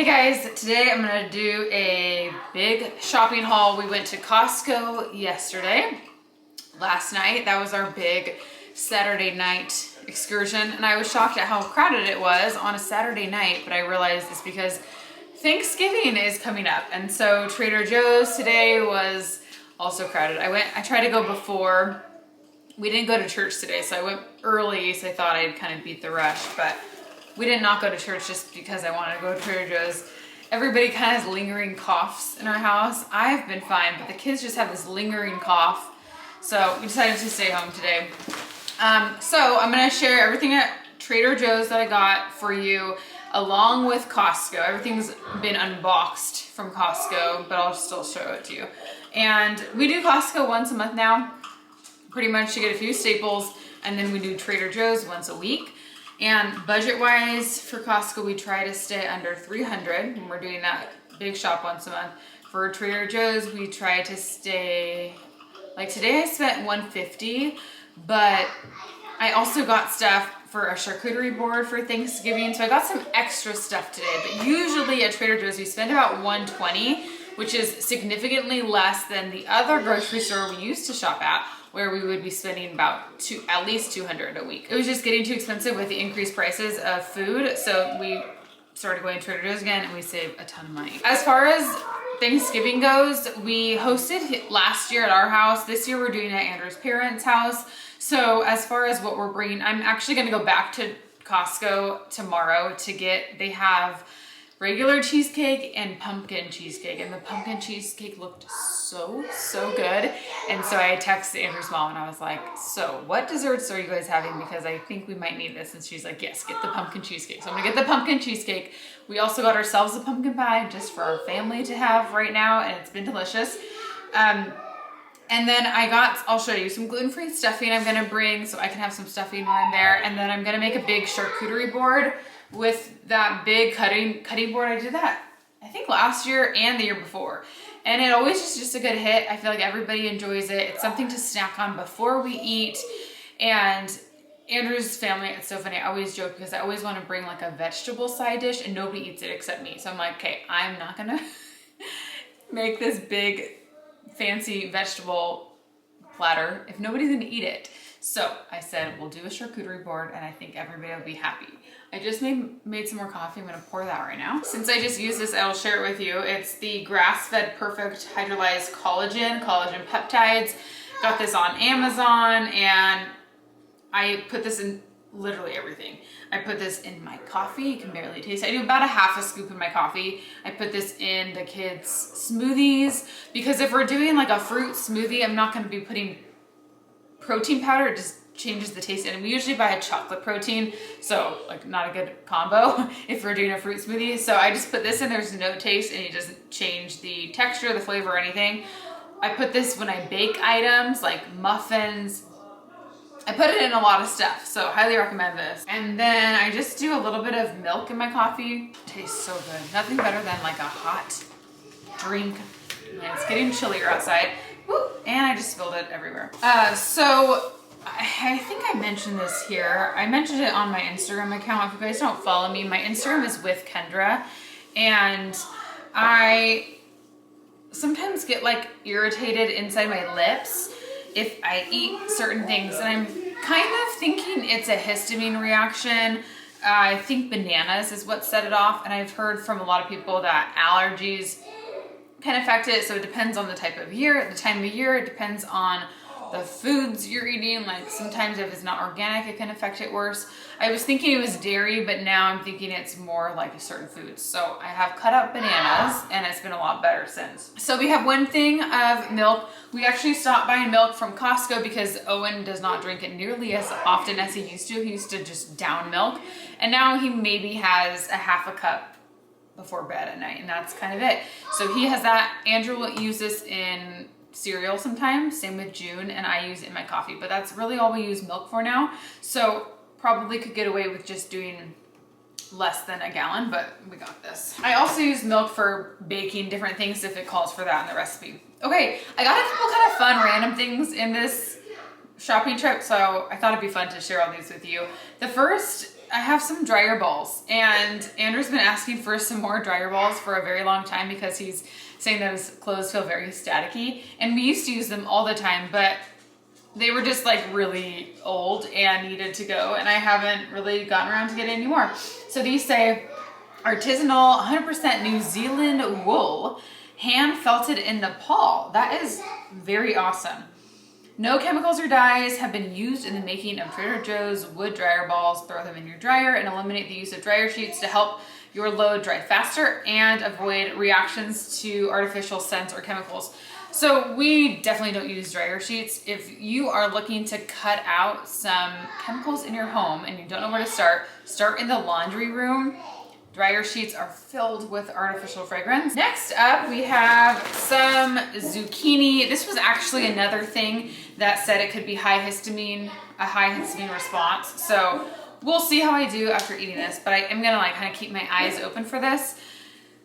Hey guys, today I'm gonna do a big shopping haul. We went to Costco yesterday, last night. That was our big Saturday night excursion, and I was shocked at how crowded it was on a Saturday night, but I realized it's because Thanksgiving is coming up, and so Trader Joe's today was also crowded. I tried to go before. We didn't go to church today, so I went early, so I thought I'd kind of beat the rush, but we did not go to church just because I wanted to go to Trader Joe's. Everybody kind of has lingering coughs in our house. I've been fine, but the kids just have this lingering cough. So we decided to stay home today. So I'm gonna share everything at Trader Joe's that I got for you, along with Costco. Everything's been unboxed from Costco, but I'll still show it to you. And we do Costco once a month now, pretty much to get a few staples, and then we do Trader Joe's once a week. And budget-wise for Costco, we try to stay under $300 when we're doing that big shop once a month. For Trader Joe's, we try to stay, like today I spent $150, but I also got stuff for a charcuterie board for Thanksgiving, so I got some extra stuff today. But usually at Trader Joe's, we spend about $120, which is significantly less than the other grocery store we used to shop at, where we would be spending about at least $200 a week. It was just getting too expensive with the increased prices of food, so we started going to Trader Joe's again, and we saved a ton of money. As far as Thanksgiving goes, we hosted last year at our house. This year we're doing it at Andrew's parents' house. So as far as what we're bringing, I'm actually gonna go back to Costco tomorrow to get, they have regular cheesecake and pumpkin cheesecake, and the pumpkin cheesecake looked so good. And so I texted Andrew's mom and I was like, so what desserts are you guys having, because I think we might need this. And she's like, yes, get the pumpkin cheesecake. So I'm gonna get the pumpkin cheesecake. We also got ourselves a pumpkin pie just for our family to have right now, and it's been delicious. And then I'll show you some gluten-free stuffing I'm gonna bring, so I can have some stuffing while I'm there. And then I'm gonna make a big charcuterie board with that big cutting board. I did that, I think last year and the year before. And it always is just a good hit. I feel like everybody enjoys it. It's something to snack on before we eat. And Andrew's family, it's so funny, I always joke because I always want to bring like a vegetable side dish and nobody eats it except me. So I'm like, okay, I'm not gonna make this big fancy vegetable platter if nobody's gonna eat it. So I said, we'll do a charcuterie board and I think everybody will be happy. I just made some more coffee. I'm gonna pour that right now. Since I just used this, I'll share it with you. It's the grass-fed perfect hydrolyzed collagen peptides. Got this on Amazon, and I put this in literally everything. I put this in my coffee. You can barely taste it. I do about a half a scoop in my coffee. I put this in the kids' smoothies, because if we're doing like a fruit smoothie, I'm not gonna be putting protein powder. It just changes the taste, and we usually buy a chocolate protein, so like not a good combo if we're doing a fruit smoothie. So I just put this in. There's no taste, and it doesn't change the texture, the flavor, or anything. I put this when I bake items like muffins. I put it in a lot of stuff, so highly recommend this. And then I just do a little bit of milk in my coffee. It tastes so good. Nothing better than like a hot drink. Yeah, it's getting chillier outside. Woo, and I just spilled it everywhere. So I think I mentioned this here. I mentioned it on my Instagram account. If you guys don't follow me, my Instagram is with Kendra, and I sometimes get like irritated inside my lips if I eat certain things, and I'm kind of thinking it's a histamine reaction. I think bananas is what set it off, and I've heard from a lot of people that allergies can affect it. So it depends on the type of year, the time of year. It depends on the foods you're eating. Like sometimes if it's not organic, it can affect it worse. I was thinking it was dairy, but now I'm thinking it's more like certain foods. So I have cut up bananas, and it's been a lot better since. So we have one thing of milk. We actually stopped buying milk from Costco because Owen does not drink it nearly as often as he used to. He used to just down milk, and now he maybe has a half a cup before bed at night, and that's kind of it. So he has that. Andrew will use this in cereal sometimes, same with June, and I use it in my coffee, but that's really all we use milk for now. So probably could get away with just doing less than a gallon, but we got this. I also use milk for baking different things if it calls for that in the recipe. Okay, I got a couple kind of fun random things in this shopping trip, so I thought it'd be fun to share all these with you. The first I have some dryer balls, and Andrew's been asking for some more dryer balls for a very long time because he's saying that his clothes feel very staticky, and we used to use them all the time, but they were just like really old and needed to go, and I haven't really gotten around to get any more. So these say artisanal 100% New Zealand wool, hand felted in Nepal. That is very awesome. No chemicals or dyes have been used in the making of Trader Joe's wood dryer balls. Throw them in your dryer and eliminate the use of dryer sheets to help your load dry faster and avoid reactions to artificial scents or chemicals. So we definitely don't use dryer sheets. If you are looking to cut out some chemicals in your home and you don't know where to start in the laundry room. Dryer sheets are filled with artificial fragrance. Next up, we have some zucchini. This was actually another thing that said it could be a high histamine response. So we'll see how I do after eating this, but I am gonna like kind of keep my eyes open for this.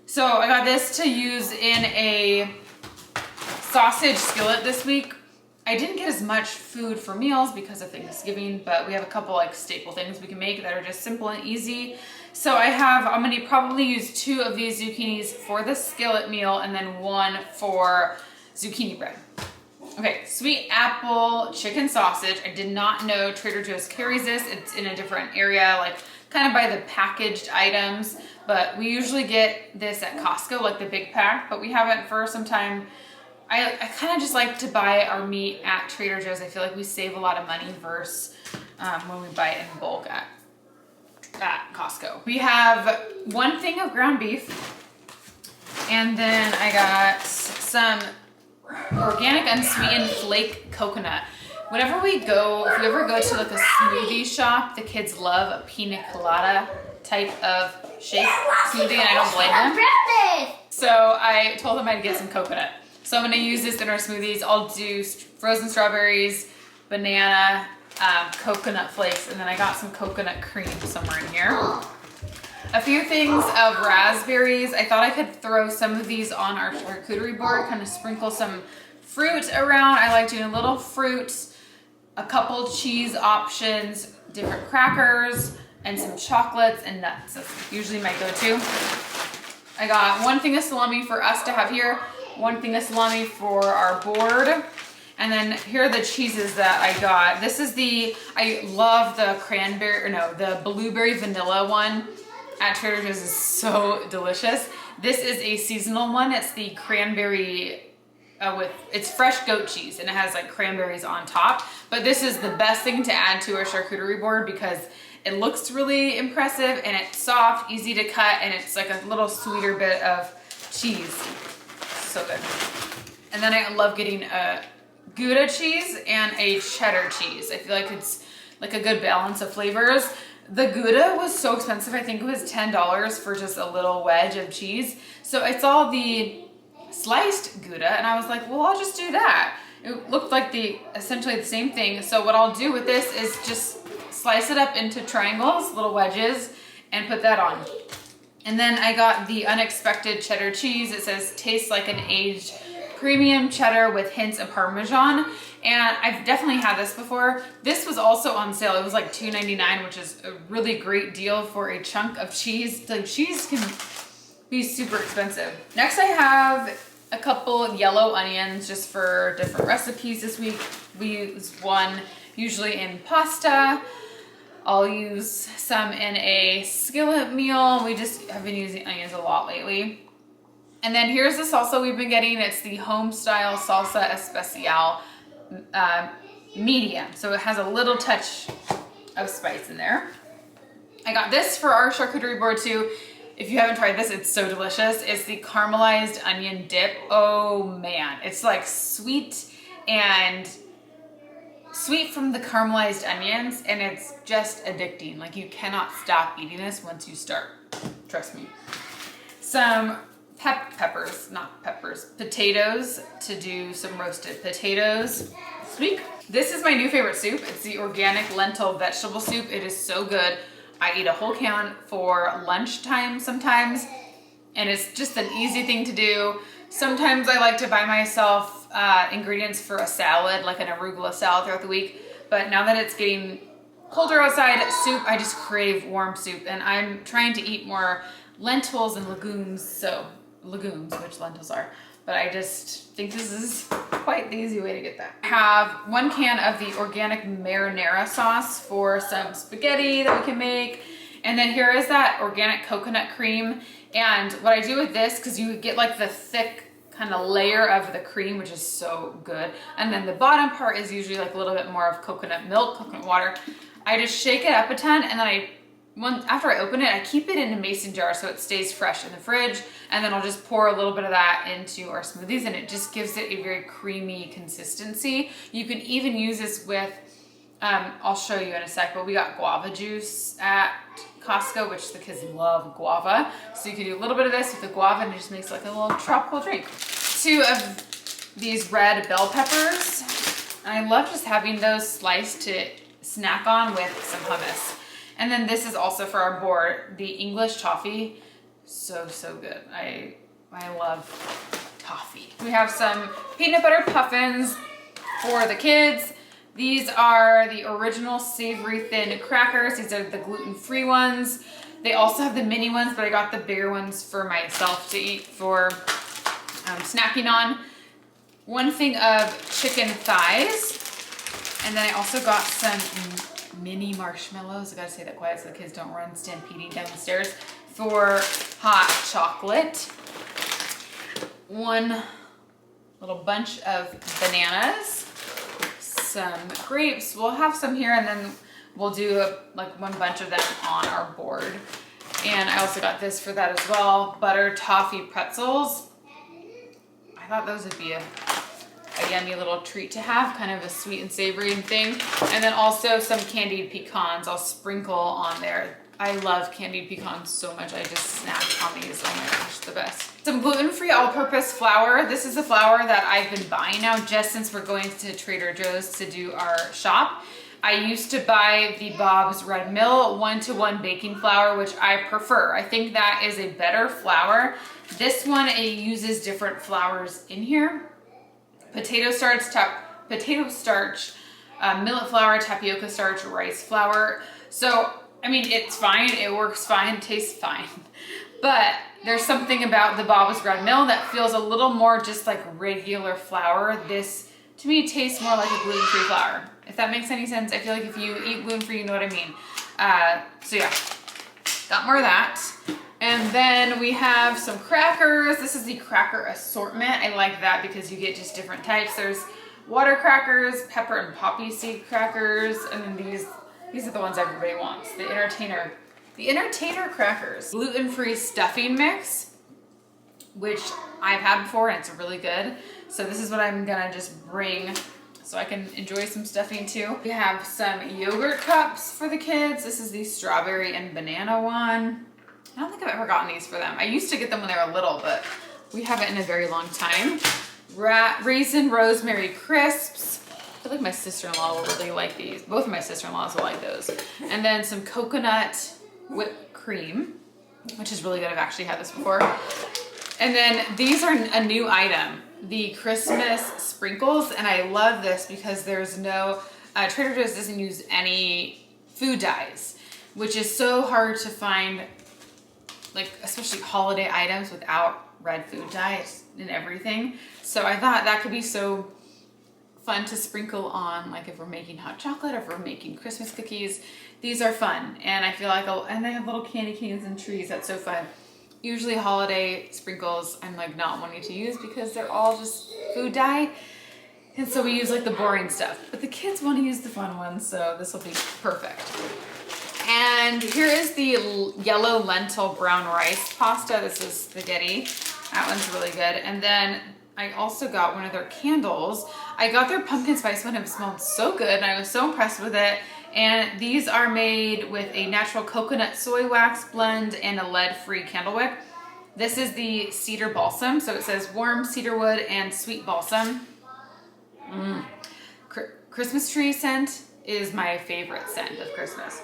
So I got this to use in a sausage skillet this week. I didn't get as much food for meals because of Thanksgiving, but we have a couple like staple things we can make that are just simple and easy. So I'm gonna probably use 2 of these zucchinis for the skillet meal and then 1 for zucchini bread. Okay, sweet apple chicken sausage. I did not know Trader Joe's carries this. It's in a different area, like kind of by the packaged items, but we usually get this at Costco, like the big pack, but we haven't for some time. I kind of just like to buy our meat at Trader Joe's. I feel like we save a lot of money versus when we buy it in bulk at Costco. We have 1 thing of ground beef, and then I got some organic unsweetened flake coconut. Whenever we go, if we ever go to like a smoothie shop, the kids love a pina colada type of shake smoothie, and I don't blame them. So I told them I'd get some coconut. So I'm gonna use this in our smoothies. I'll do frozen strawberries, banana, coconut flakes, and then I got some coconut cream somewhere in here. A few things of raspberries. I thought I could throw some of these on our charcuterie board, kind of sprinkle some fruit around. I like doing little fruits, a couple cheese options, different crackers, and some chocolates and nuts. That's usually my go-to. I got 1 thing of salami for us to have here, 1 thing of salami for our board. And then here are the cheeses that I got. This is I love the the blueberry vanilla one at Trader Joe's. Is so delicious. This is a seasonal one. It's the cranberry it's fresh goat cheese, and it has like cranberries on top. But this is the best thing to add to a charcuterie board because it looks really impressive and it's soft, easy to cut, and it's like a little sweeter bit of cheese. So good. And then I love getting a Gouda cheese and a cheddar cheese. I feel like it's like a good balance of flavors. The Gouda was so expensive. I think it was $10 for just a little wedge of cheese. So I saw the sliced Gouda and I was like, well, I'll just do that. It looked like essentially the same thing. So what I'll do with this is just slice it up into triangles, little wedges, and put that on. And then I got the unexpected cheddar cheese. It says tastes like an aged premium cheddar with hints of Parmesan. And I've definitely had this before. This was also on sale. It was like $2.99, which is a really great deal for a chunk of cheese. Like cheese can be super expensive. Next I have a couple yellow onions just for different recipes this week. We use 1 usually in pasta. I'll use some in a skillet meal. We just have been using onions a lot lately. And then here's the salsa we've been getting. It's the home style salsa especial medium. So it has a little touch of spice in there. I got this for our charcuterie board too. If you haven't tried this, it's so delicious. It's the caramelized onion dip. Oh man, it's like sweet from the caramelized onions, and it's just addicting. Like you cannot stop eating this once you start. Trust me. Some potatoes to do some roasted potatoes this week. This is my new favorite soup. It's the organic lentil vegetable soup. It is so good. I eat a whole can for lunchtime sometimes, and it's just an easy thing to do. Sometimes I like to buy myself ingredients for a salad, like an arugula salad throughout the week, but now that it's getting colder outside soup, I just crave warm soup, and I'm trying to eat more lentils and legumes, which lentils are, but I just think this is quite the easy way to get that. I have 1 can of the organic marinara sauce for some spaghetti that we can make, and then here is that organic coconut cream. And what I do with this, because you get like the thick kind of layer of the cream, which is so good, and then the bottom part is usually like a little bit more of coconut milk, coconut water. I just shake it up a ton, and then after I open it, I keep it in a mason jar so it stays fresh in the fridge, and then I'll just pour a little bit of that into our smoothies, and it just gives it a very creamy consistency. You can even use this with, I'll show you in a sec, but we got guava juice at Costco, which the kids love guava. So you can do a little bit of this with the guava, and it just makes like a little tropical drink. 2 of these red bell peppers. And I love just having those sliced to snack on with some hummus. And then this is also for our board, the English toffee. So good. I love toffee. We have some peanut butter puffins for the kids. These are the original savory thin crackers. These are the gluten-free ones. They also have the mini ones, but I got the bigger ones for myself to eat for snacking on. 1 thing of chicken thighs. And then I also got some mini marshmallows. I gotta say that quiet so the kids don't run stampeding down the stairs. For hot chocolate. 1 little bunch of bananas. Some grapes. We'll have some here, and then we'll do like 1 bunch of them on our board. And I also got this for that as well. Butter toffee pretzels. I thought those would be a yummy little treat to have, kind of a sweet and savory thing. And then also some candied pecans I'll sprinkle on there. I love candied pecans so much. I just snack on these. Oh my gosh, the best. Some gluten-free all-purpose flour. This is the flour that I've been buying now just since we're going to Trader Joe's to do our shop. I used to buy the Bob's Red Mill 1-to-1 baking flour, which I prefer. I think that is a better flour. This one, it uses different flours in here. Potato starch, millet flour, tapioca starch, rice flour. So, I mean, it's fine, it works fine, tastes fine. But there's something about the Bob's Red Mill that feels a little more just like regular flour. This, to me, tastes more like a gluten-free flour. If that makes any sense. I feel like if you eat gluten-free, you know what I mean. So yeah, got more of that. And then we have some crackers. This is the cracker assortment. I like that because you get just different types. There's water crackers, pepper and poppy seed crackers, and then these are the ones everybody wants. The Entertainer crackers. Gluten-free stuffing mix, which I've had before, and it's really good. So this is what I'm gonna just bring so I can enjoy some stuffing too. We have some yogurt cups for the kids. This is the strawberry and banana one. I don't think I've ever gotten these for them. I used to get them when they were little, but we haven't in a very long time. Raisin rosemary crisps. I feel like my sister-in-law will really like these. Both of my sister-in-laws will like those. And then some coconut whipped cream, which is really good. I've actually had this before. And then these are a new item, the Christmas sprinkles. And I love this because there's no, Trader Joe's doesn't use any food dyes, which is so hard to find, like especially holiday items without red food dyes and everything. So I thought that could be so fun to sprinkle on, like if we're making hot chocolate or if we're making Christmas cookies. These are fun, and I feel like, and they have little candy canes and trees. That's so fun. Usually holiday sprinkles I'm like not wanting to use because they're all just food dye, and so we use like the boring stuff. But the kids want to use the fun ones, so this will be perfect. And here is the yellow lentil brown rice pasta. This is spaghetti. That one's really good. And then I also got one of their candles. I got their pumpkin spice one. It smelled so good, and I was so impressed with it. And these are made with a natural coconut soy wax blend and a lead-free candle wick. This is the cedar balsam. So it says warm cedar wood and sweet balsam. Christmas tree scent is my favorite scent of Christmas.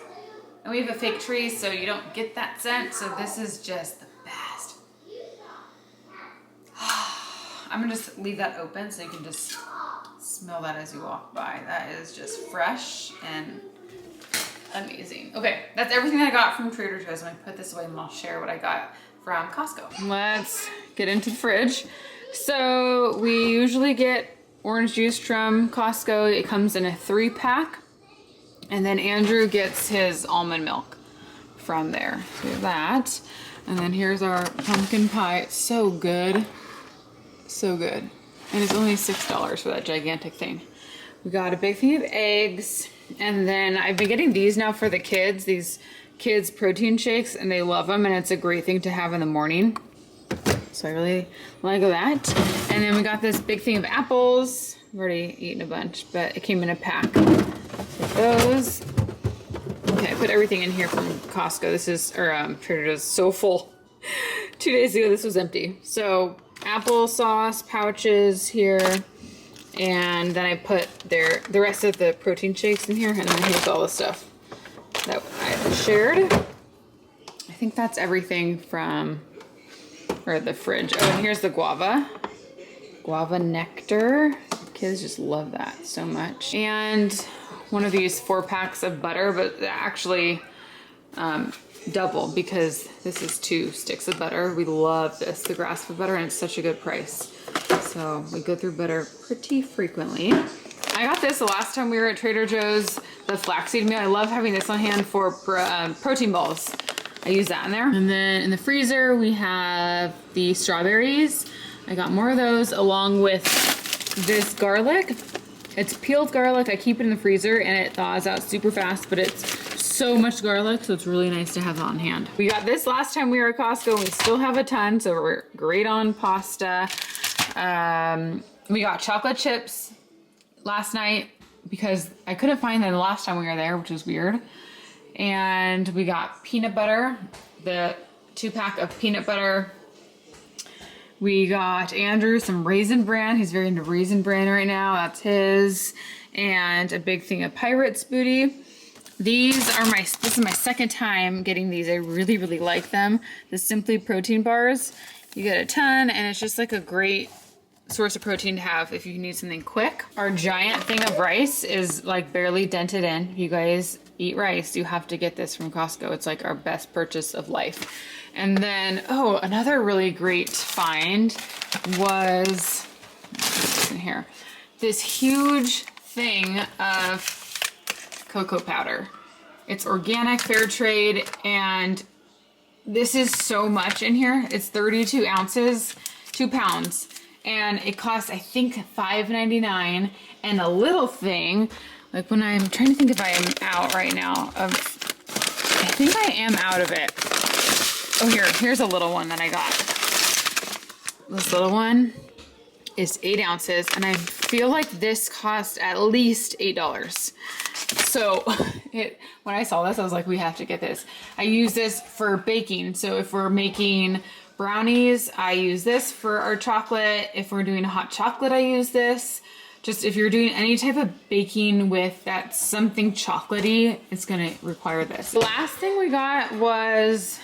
And we have a fake tree, so you don't get that scent. So this is just the best. I'm gonna just leave that open so you can just smell that as you walk by. That is just fresh and amazing. Okay, that's everything I got from Trader Joe's. I'm gonna put this away and I'll share what I got from Costco. Let's get into the fridge. So we usually get orange juice from Costco. It comes in a 3-pack. And then Andrew gets his almond milk from there. So we have that. And then here's our pumpkin pie. It's so good. So good. And it's only $6 for that gigantic thing. We got a big thing of eggs. And then I've been getting these now for the kids. These kids protein shakes, and they love them. And it's a great thing to have in the morning. So I really like that. And then we got this big thing of apples. I've already eaten a bunch, but it came in a pack. So those. Okay, I put everything in here from Costco. This is, or Trader Joe's, so full. 2 days ago, this was empty. So applesauce pouches here. And then I put the rest of the protein shakes in here. And then here's all the stuff that I shared. I think that's everything from, or the fridge. Oh, and here's the guava nectar. Kids just love that so much. And one of these 4-packs of butter, but actually double, because this is 2 sticks of butter. We love this, the grass-fed butter, and it's such a good price. So we go through butter pretty frequently. I got this the last time we were at Trader Joe's, the flaxseed meal. I love having this on hand for protein balls. I use that in there. And then in the freezer, we have the strawberries. I got more of those along with this garlic. It's peeled garlic. I keep it in the freezer and it thaws out super fast, but it's so much garlic, so it's really nice to have that on hand. We got this last time we were at Costco, and we still have a ton, so we're great on pasta. We got chocolate chips last night because I couldn't find them the last time we were there, which was weird. And we got peanut butter, the 2-pack of peanut butter. We got Andrew some Raisin Bran. He's very into Raisin Bran right now. That's his. And a big thing of Pirates Booty. This is my second time getting these. I really, really like them. The Simply Protein bars. You get a ton, and it's just like a great source of protein to have if you need something quick. Our giant thing of rice is like barely dented in. If you guys eat rice, you have to get this from Costco. It's like our best purchase of life. And then, oh, another really great find was, what's in here? This huge thing of cocoa powder. It's organic, fair trade, and this is so much in here. It's 32 ounces, 2 pounds. And it costs, I think, $5.99. And a little thing, like when I'm trying to think if I am out right now of, I think I am out of it. Oh, here's a little one that I got. This little one is 8 ounces, and I feel like this cost at least $8. So when I saw this, I was like, we have to get this. I use this for baking. So if we're making brownies, I use this. For our chocolate, if we're doing hot chocolate, I use this. Just if you're doing any type of baking with that something chocolatey, it's gonna require this. The last thing we got was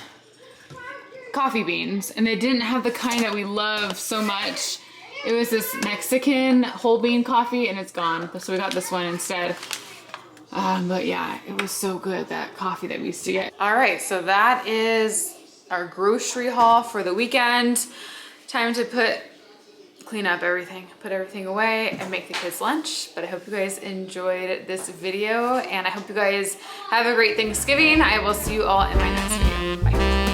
coffee beans, and they didn't have the kind that we love so much. It was this Mexican whole bean coffee, and it's gone. So we got this one instead. But yeah, it was so good, that coffee that we used to get. All right, so that is our grocery haul for the weekend. Time to clean up everything, put everything away, and make the kids lunch. But I hope you guys enjoyed this video, and I hope you guys have a great Thanksgiving. I will see you all in my next video. Bye.